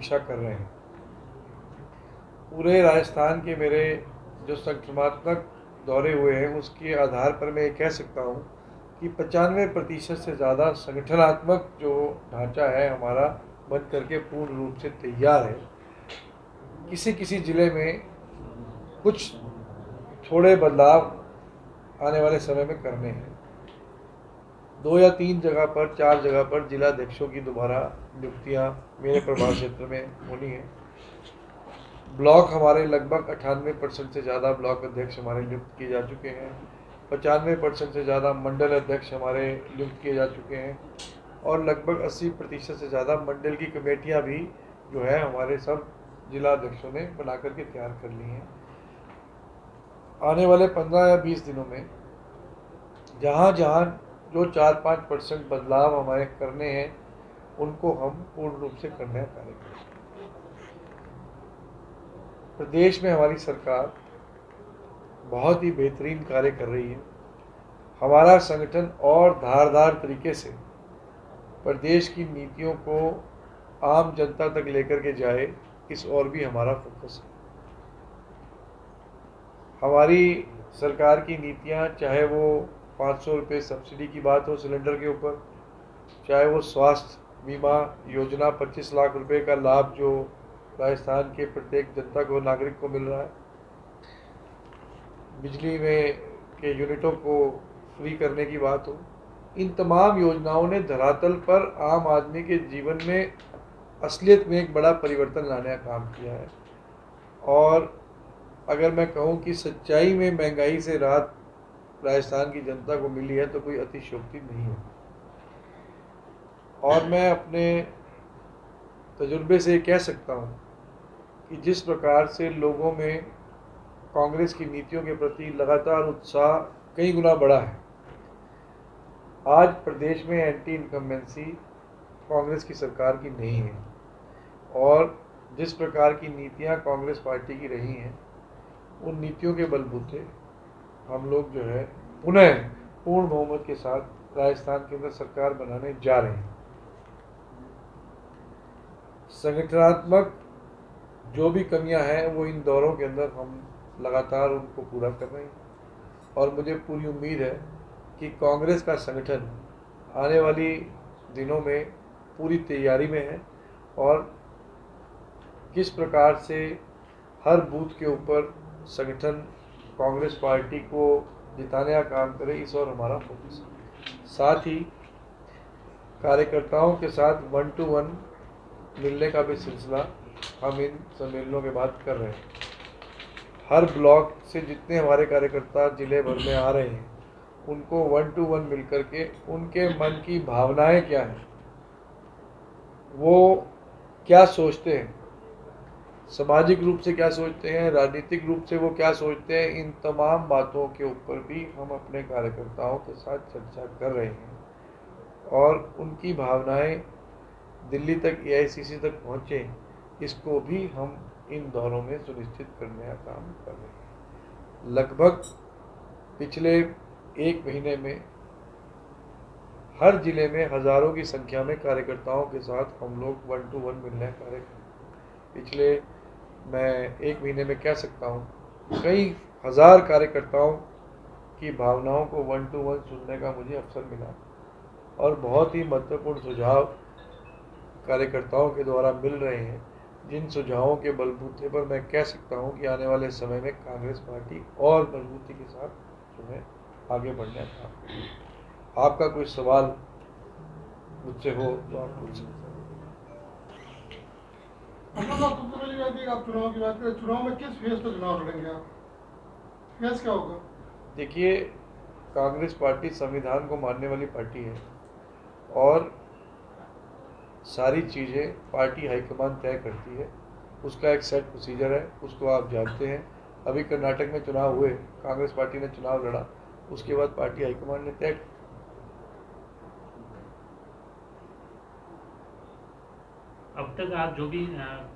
समीक्षा कर रहे हैं। पूरे राजस्थान के मेरे जो संगठनात्मक दौरे हुए हैं उसके आधार पर मैं ये कह सकता हूँ कि 95% से ज़्यादा संगठनात्मक जो ढांचा है हमारा बन करके पूर्ण रूप से तैयार है। किसी किसी ज़िले में कुछ थोड़े बदलाव आने वाले समय में करने हैं। 2 या 3 जगह पर, 4 जगह पर जिलाध्यक्षों की दोबारा नियुक्तियाँ मेरे प्रभार क्षेत्र में होनी है। ब्लॉक हमारे लगभग 98% से ज़्यादा ब्लॉक अध्यक्ष हमारे नियुक्त किए जा चुके हैं। 95% से ज़्यादा मंडल अध्यक्ष हमारे नियुक्त किए जा चुके हैं और लगभग 80% से ज़्यादा मंडल की कमेटियां भी जो है हमारे सब जिला अध्यक्षों ने बना करके तैयार कर ली हैं। आने वाले 15 या 20 दिनों में जहाँ जहाँ जो 4-5% बदलाव हमारे करने हैं उनको हम पूर्ण रूप से करने का कार्य करेंगे। प्रदेश में हमारी सरकार बहुत ही बेहतरीन कार्य कर रही है। हमारा संगठन और धारदार तरीके से प्रदेश की नीतियों को आम जनता तक लेकर के जाए, इस और भी हमारा फोकस है। हमारी सरकार की नीतियां, चाहे वो 500 रुपये सब्सिडी की बात हो सिलेंडर के ऊपर, चाहे वो स्वास्थ्य बीमा योजना 25 लाख रुपए का लाभ जो राजस्थान के प्रत्येक जनता को, नागरिक को मिल रहा है, बिजली में के यूनिटों को फ्री करने की बात हो, इन तमाम योजनाओं ने धरातल पर आम आदमी के जीवन में असलियत में एक बड़ा परिवर्तन लाने का काम किया है। और अगर मैं कहूँ कि सच्चाई में महंगाई से राहत राजस्थान की जनता को मिली है तो कोई अतिशयोक्ति नहीं है। और मैं अपने तजुर्बे से कह सकता हूँ कि जिस प्रकार से लोगों में कांग्रेस की नीतियों के प्रति लगातार उत्साह कई गुना बढ़ा है, आज प्रदेश में एंटी इनकम्बेंसी कांग्रेस की सरकार की नहीं है। और जिस प्रकार की नीतियां कांग्रेस पार्टी की रही हैं, उन नीतियों के बलबूते हम लोग जो है पुनः पूर्ण बहुमत के साथ राजस्थान के अंदर सरकार बनाने जा रहे हैं। संगठनात्मक जो भी कमियां हैं वो इन दौरों के अंदर हम लगातार उनको पूरा कर रहे हैं और मुझे पूरी उम्मीद है कि कांग्रेस का संगठन आने वाली दिनों में पूरी तैयारी में है और किस प्रकार से हर बूथ के ऊपर संगठन कांग्रेस पार्टी को जिताने का काम करे, इस और हमारा फोकस है। साथ ही कार्यकर्ताओं के साथ 1-to-1 मिलने का भी सिलसिला हम इन सम्मेलनों के बाद कर रहे हैं। हर ब्लॉक से जितने हमारे कार्यकर्ता जिले भर में आ रहे हैं उनको 1-to-1 मिल करके उनके मन की भावनाएं क्या हैं, वो क्या सोचते हैं, सामाजिक रूप से क्या सोचते हैं, राजनीतिक रूप से वो क्या सोचते हैं, इन तमाम बातों के ऊपर भी हम अपने कार्यकर्ताओं के साथ चर्चा कर रहे हैं और उनकी भावनाएं दिल्ली तक, एआईसीसी तक पहुँचे, इसको भी हम इन दौरों में सुनिश्चित करने का काम कर रहे हैं। लगभग पिछले 1 महीने में हर जिले में हज़ारों की संख्या में कार्यकर्ताओं के साथ हम लोग 1-to-1 मिलने का कार्य करें। पिछले मैं 1 महीने में कह सकता हूँ कई हज़ार कार्यकर्ताओं की भावनाओं को 1-to-1 सुनने का मुझे अवसर मिला और बहुत ही महत्वपूर्ण सुझाव कार्यकर्ताओं के द्वारा मिल रहे हैं, जिन सुझावों के बलबूते पर मैं कह सकता हूं कि आने वाले समय में कांग्रेस पार्टी और मजबूती के साथ जो है आगे बढ़ने का। आपका कोई सवाल मुझसे हो तो आप पूछ सकते मतलब सबसे पहली बात है, आप चुनाव की बात करें, चुनाव में किस फेज पर चुनाव लड़ेंगे आप? फेज क्या होगा? देखिए, कांग्रेस पार्टी संविधान को मानने वाली पार्टी है और सारी चीज़ें पार्टी हाईकमान तय करती है। उसका एक सेट प्रोसीजर है, उसको आप जानते हैं। अभी कर्नाटक में चुनाव हुए, कांग्रेस पार्टी ने चुनाव लड़ा, उसके बाद पार्टी हाईकमान ने तय। अब तक आप जो भी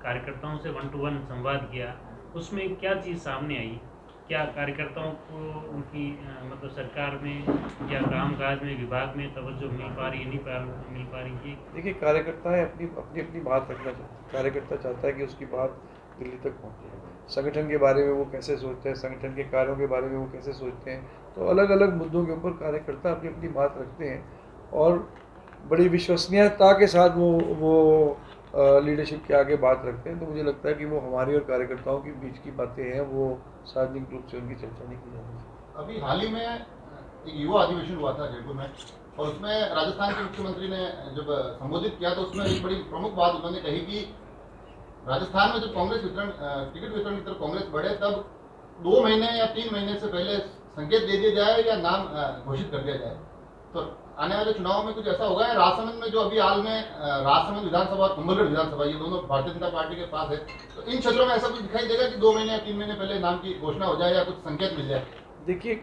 कार्यकर्ताओं से 1-to-1 संवाद किया, उसमें क्या चीज़ सामने आई? क्या कार्यकर्ताओं को उनकी मतलब सरकार में या कामकाज में विभाग में तवज्जो मिल पा रही है, नहीं मिल पा रही है? देखिए, कार्यकर्ताएं अपनी अपनी अपनी बात रखना चाहते हैं। कार्यकर्ता चाहता है कि उसकी बात दिल्ली तक पहुंचे। संगठन के बारे में वो कैसे सोचते हैं, संगठन के कार्यों के बारे में वो कैसे सोचते हैं, तो अलग अलग मुद्दों के ऊपर कार्यकर्ता अपनी अपनी बात रखते हैं और बड़ी विश्वसनीयता के साथ वो लीडरशिप के आगे बात रखते हैं। तो मुझे लगता है कि वो हमारी और कार्यकर्ताओं के बीच की बातें हैं, वो सार्वजनिक रूप से उनकी चर्चा नहीं की जाती। अभी हाल ही में एक युवा अधिवेशन हुआ था जयपुर में, और उसमें राजस्थान के मुख्यमंत्री ने जब संबोधित किया तो उसमें एक बड़ी प्रमुख बात उन्होंने कही कि राजस्थान में जब कांग्रेस टिकट वितरण की तरफ कांग्रेस बढ़े, तब 2 महीने या 3 महीने से पहले संकेत दे दिया जाए या नाम घोषित कर दिया जाए। तो आने वाले चुनाव में कुछ ऐसा होगा है? राजसमंद में जो अभी हाल में राजसमंद विधानसभा और कुंभलगढ़ विधानसभा, ये दोनों भारतीय जनता पार्टी के पास है, तो इन क्षेत्रों में ऐसा कुछ दिखाई देगा कि 2 महीने या 3 महीने पहले नाम की घोषणा हो जाए या कुछ संकेत मिल जाए? देखिए,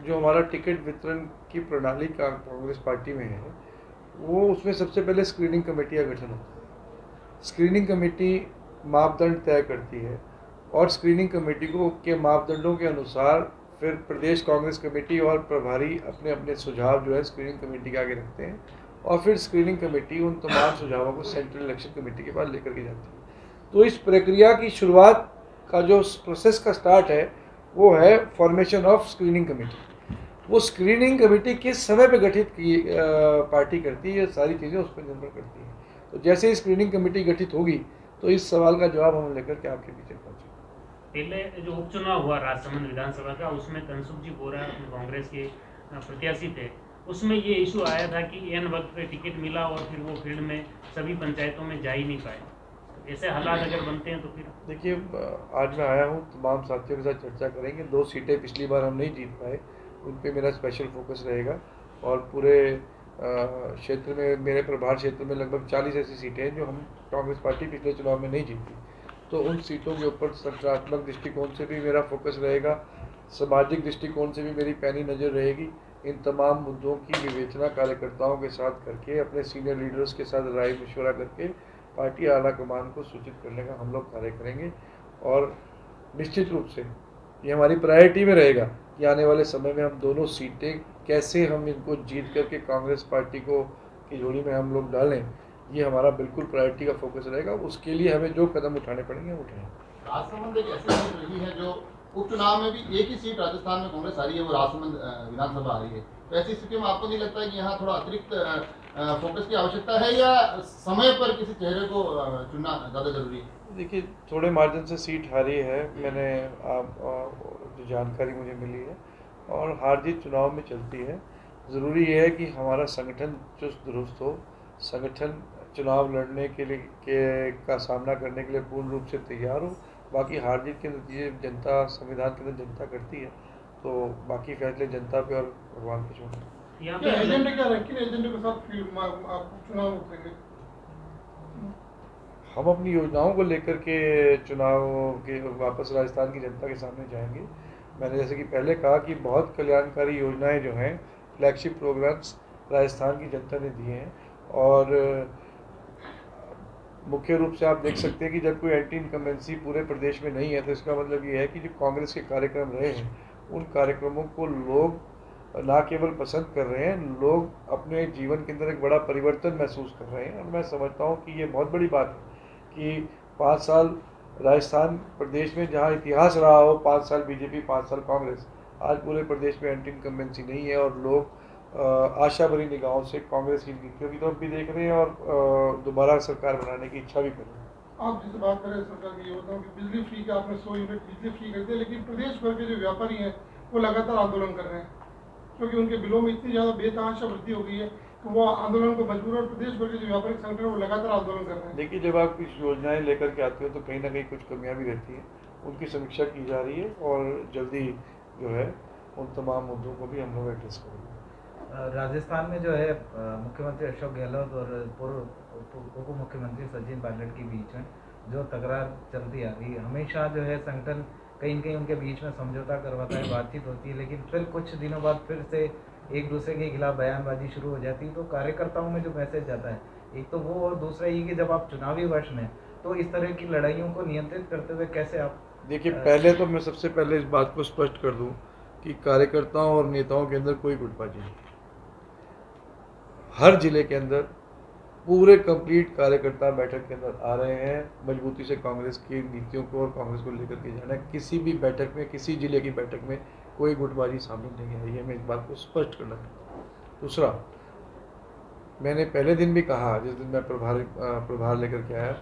जो हमारा टिकट वितरण की प्रणाली का कांग्रेस पार्टी में है, वो उसमें सबसे पहले स्क्रीनिंग कमेटी का गठन होता है। स्क्रीनिंग कमेटी मापदंड तय करती है और स्क्रीनिंग कमेटी को के मापदंडों के अनुसार फिर प्रदेश कांग्रेस कमेटी और प्रभारी अपने अपने सुझाव जो है स्क्रीनिंग कमेटी के आगे रखते हैं और फिर स्क्रीनिंग कमेटी उन तमाम सुझावों को सेंट्रल इलेक्शन कमेटी के पास लेकर के जाती है। तो इस प्रक्रिया की शुरुआत का जो प्रोसेस का स्टार्ट है वो है फॉर्मेशन ऑफ स्क्रीनिंग कमेटी। वो स्क्रीनिंग कमेटी किस समय पे गठित की पार्टी करती है, ये सारी चीज़ें उस पर निर्भर करती हैं। तो जैसे ही स्क्रीनिंग कमेटी गठित होगी तो इस सवाल का जवाब हम लेकर के आपके पीछे पहुँचेंगे। पहले जो उपचुनाव हुआ राजसमंद विधानसभा का, उसमें तनसुख जी बोरा कांग्रेस के प्रत्याशी थे, उसमें ये इशू आया था कि एन वक्त पे टिकट मिला और फिर वो फील्ड में सभी पंचायतों में जा ही नहीं पाए। ऐसे हालात अगर बनते हैं तो फिर देखिए, आज मैं आया हूँ, तमाम साथियों के साथ चर्चा करेंगे। 2 सीटें पिछली बार हम नहीं जीत पाए, उन पे मेरा स्पेशल फोकस रहेगा और पूरे क्षेत्र में, मेरे प्रभार क्षेत्र में लगभग 40 ऐसी सीटें हैं जो हम कांग्रेस पार्टी पिछले चुनाव में नहीं जीती। तो उन सीटों के ऊपर संरचनात्मक दृष्टिकोण से भी मेरा फोकस रहेगा, सामाजिक दृष्टिकोण से भी मेरी पैनी नज़र रहेगी। इन तमाम मुद्दों की विवेचना कार्यकर्ताओं के साथ करके, अपने सीनियर लीडर्स के साथ राय मशवरा करके पार्टी आला कमान को सूचित करने का हम लोग कार्य करेंगे। और निश्चित रूप से ये हमारी प्रायोरिटी में रहेगा कि आने वाले समय में हम दोनों सीटें कैसे हम इनको जीत करके कांग्रेस पार्टी को की जोड़ी में हम लोग डालें, ये हमारा बिल्कुल प्रायोरिटी का फोकस रहेगा। उसके लिए हमें जो कदम उठाने पड़ेंगे हम उठाएंगे। राजसमंद एक ऐसी सीट रही है जो उपचुनाव में भी एक ही सीट राजस्थान में कांग्रेस आ रही है, वो राजसमंद विधानसभा आ रही है। तो ऐसी स्थिति में आपको नहीं लगता है कि यहाँ थोड़ा अतिरिक्त फोकस की आवश्यकता है या समय पर किसी चेहरे को चुनना ज़्यादा जरूरी है? देखिए, थोड़े मार्जिन से सीट हारी है, मैंने जो जानकारी मुझे मिली है, और हार जीत चुनाव में चलती है। ज़रूरी ये है कि हमारा संगठन चुस्त दुरुस्त हो, संगठन चुनाव लड़ने के लिए का सामना करने के लिए पूर्ण रूप से तैयार हो। बाकी हार जीत के नतीजे जनता, संविधान के अंदर जनता करती है, तो बाकी फैसले जनता पे और भगवान पे छोड़ना। यहाँ क्या एजेंडे पे क्या रहे, किन एजेंडे के साथ फील्ड आप चुनाव उतरेंगे? हम अपनी योजनाओं को लेकर के चुनाव के वापस राजस्थान की जनता के सामने जाएंगे। मैंने जैसे कि पहले कहा कि बहुत कल्याणकारी योजनाएं जो हैं, फ्लैगशिप प्रोग्राम्स राजस्थान की जनता ने दिए हैं। और मुख्य रूप से आप देख सकते हैं कि जब कोई एंटी इनकम्बेंसी पूरे प्रदेश में नहीं है, तो इसका मतलब ये है कि जो कांग्रेस के कार्यक्रम रहे हैं, उन कार्यक्रमों को लोग ना केवल पसंद कर रहे हैं, लोग अपने जीवन के अंदर एक बड़ा परिवर्तन महसूस कर रहे हैं। और मैं समझता हूँ कि ये बहुत बड़ी बात है कि 5 साल राजस्थान प्रदेश में जहाँ इतिहास रहा हो, 5 साल बीजेपी, 5 साल कांग्रेस, आज पूरे प्रदेश में एंटी इनकम्बेंसी नहीं है और लोग आशा भरी निगाहों से कांग्रेस की नीतियों की तरफ भी देख रहे हैं और दोबारा सरकार बनाने की इच्छा भी कर रहे हैं। आप जिस बात करें सरकार की योजनाओं की, बिजली फ्री का आपने 100 यूनिट बिजली फ्री कर दिया, लेकिन प्रदेश भर के जो व्यापारी हैं वो लगातार आंदोलन कर रहे हैं क्योंकि उनके बिलों में इतनी ज़्यादा बेतहाशा वृद्धि हो गई है कि वो आंदोलन को मजबूर, और प्रदेश भर के जो व्यापारिक संगठन है वो लगातार आंदोलन कर रहे हैं। देखिए, जब आप कुछ योजनाएं लेकर के आते हो तो कहीं ना कहीं कुछ कमियां भी रहती हैं, उनकी समीक्षा की जा रही है और जल्दी जो है उन तमाम मुद्दों को भी हम लोग एड्रेस करेंगे। राजस्थान में जो है मुख्यमंत्री अशोक गहलोत और पूर्व उप मुख्यमंत्री सचिन पायलट के बीच में जो तकरार चलती आ रही है, हमेशा जो है संगठन कहीं न कहीं उनके बीच में समझौता करवाता है, बातचीत होती है, लेकिन फिर कुछ दिनों बाद फिर से एक दूसरे के खिलाफ बयानबाजी शुरू हो जाती है। तो कार्यकर्ताओं में जो मैसेज जाता है, एक तो वो, और दूसरा ये कि जब आप चुनावी वर्ष में, तो इस तरह की लड़ाइयों को नियंत्रित करते हुए कैसे आप देखिए, पहले तो मैं सबसे पहले इस बात को स्पष्ट कर दूं कि कार्यकर्ताओं और नेताओं के अंदर कोई गुटबाजी नहीं। हर जिले के अंदर पूरे कंप्लीट कार्यकर्ता बैठक के अंदर आ रहे हैं, मजबूती से कांग्रेस की नीतियों को और कांग्रेस को लेकर के जाना है। किसी भी बैठक में, किसी जिले की बैठक में कोई गुटबाजी शामिल नहीं है, ये मैं इस बात को स्पष्ट करना चाहता हूँ। दूसरा, मैंने पहले दिन भी कहा, जिस दिन मैं प्रभार लेकर के आया,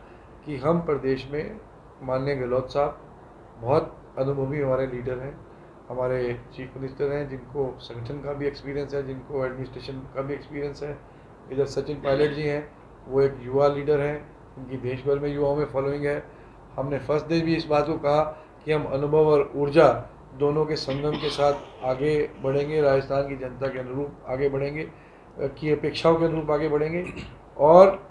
कि हम प्रदेश में माननीय गहलोत साहब बहुत अनुभवी हमारे लीडर हैं, हमारे चीफ मिनिस्टर हैं, जिनको संगठन का भी एक्सपीरियंस है, जिनको एडमिनिस्ट्रेशन का भी एक्सपीरियंस है। इधर सचिन पायलट जी हैं, वो एक युवा लीडर हैं, उनकी देश भर में युवाओं में फॉलोइंग है। हमने फर्स्ट डे भी इस बात को कहा कि हम अनुभव और ऊर्जा दोनों के संगम के साथ आगे बढ़ेंगे, राजस्थान की जनता के अनुरूप आगे बढ़ेंगे, की अपेक्षाओं के अनुरूप आगे बढ़ेंगे। और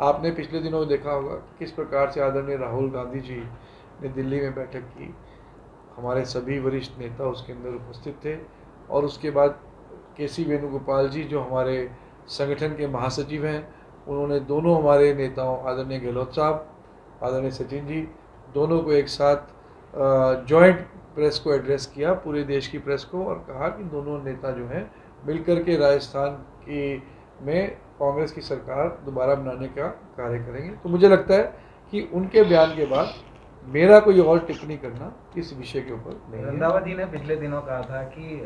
आपने पिछले दिनों देखा होगा कि किस प्रकार से आदरणीय राहुल गांधी जी ने दिल्ली में बैठक की, हमारे सभी वरिष्ठ नेता उसके अंदर उपस्थित थे। और उसके बाद केसी वेणुगोपाल जी, जो हमारे संगठन के महासचिव हैं, उन्होंने दोनों हमारे नेताओं, आदरणीय गहलोत साहब, आदरणीय सचिन जी, दोनों को एक साथ जॉइंट प्रेस को एड्रेस किया, पूरे देश की प्रेस को, और कहा कि दोनों नेता जो हैं मिलकर के राजस्थान की में कांग्रेस की सरकार दोबारा बनाने का कार्य करेंगे। तो मुझे लगता है कि उनके बयान के बाद मेरा कोई और टिप्पणी करना इस विषय के ऊपर नहीं है। रंधावा जी ने पिछले दिनों कहा था कि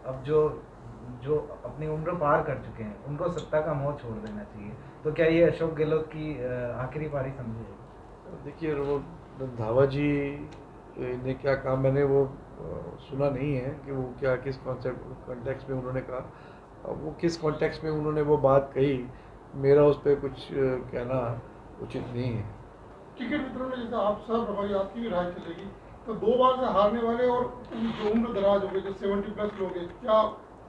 अब जो अपनी उम्र पार कर चुके हैं उनको सत्ता का मोह छोड़ देना चाहिए, तो क्या ये अशोक गहलोत की आखिरी पारी समझे? देखिए, वो रंधावा जी ने क्या कहा, मैंने वो सुना नहीं है कि वो क्या किस कॉन्टेक्स्ट में उन्होंने कहा, वो किस कॉन्टेक्स्ट में उन्होंने वो बात कही, मेरा उस पर कुछ कहना उचित नहीं है। टिकट वितरण में जैसे आप सब प्रभारी, आपकी भी राय चलेगी, तो 2 बार से हारने वाले और जो उम्र दराज हो गए, जो 70+ लोग हैं, क्या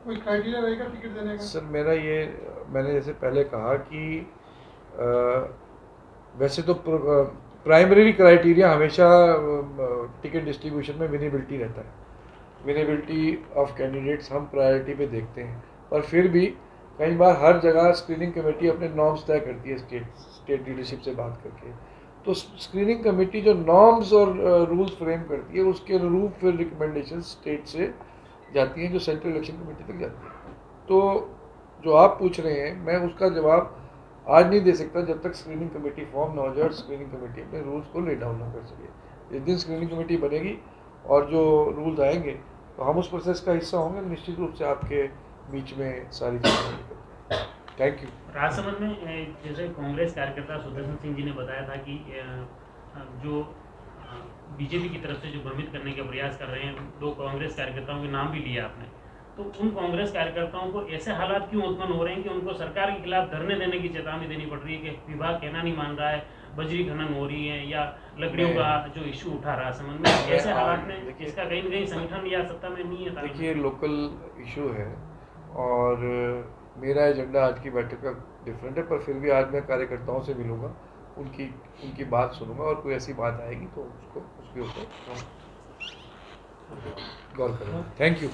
कोई क्राइटेरिया रहेगा टिकट देने का? सर, मैंने जैसे पहले कहा कि वैसे तो प्राइमरी क्राइटेरिया हमेशा टिकट डिस्ट्रीब्यूशन में विनेबिलिटी रहता है। विनेबिलिटी ऑफ कैंडिडेट्स हम प्रायोरिटी पे देखते हैं, पर फिर भी कई बार हर जगह स्क्रीनिंग कमेटी अपने नॉर्म्स तय करती है स्टेट लीडरशिप से बात करके। तो स्क्रीनिंग कमेटी जो नॉर्म्स और रूल्स फ्रेम करती है, उसके अनुरूप फिर रिकमेंडेशन स्टेट से जाती हैं, जो सेंट्रल इलेक्शन कमेटी तक जाती है। तो जो आप पूछ रहे हैं, मैं उसका जवाब आज नहीं दे सकता जब तक स्क्रीनिंग कमेटी फॉर्म ना हो जाए और स्क्रीनिंग कमेटी अपने रूल्स को ले डाउन ना कर सके। जिस दिन स्क्रीनिंग कमेटी बनेगी और जो रूल्स आएंगे, तो हम उस प्रोसेस का हिस्सा होंगे, निश्चित रूप से आपके बीच में सारी चीज़ें। Thank you. राजसमंद में जैसे कांग्रेस कार्यकर्ता सुदर्शन सिंह जी ने बताया था कि जो बीजेपी की तरफ से जो भ्रमित करने का प्रयास कर रहे हैं, 2 कांग्रेस कार्यकर्ताओं के नाम भी लिए आपने, तो उन कांग्रेस कार्यकर्ताओं को ऐसे हालात क्यों उत्पन्न हो रहे हैं कि उनको सरकार के खिलाफ धरने देने की चेतावनी देनी पड़ रही है कि विभाग कहना नहीं मान रहा है, बजरी खनन हो रही है, या लकड़ियों का जो इशू उठा राजसमंद में, ऐसे हालात में इसका कहीं न कहीं संगठन या सत्ता में नहीं है? देखिए, लोकल इशू है और मेरा एजेंडा आज की बैठक का डिफरेंट है, पर फिर भी आज मैं कार्यकर्ताओं से मिलूंगा, उनकी बात सुनूंगा, और कोई ऐसी बात आएगी तो उसके ऊपर गौर करेंगे। Thank you.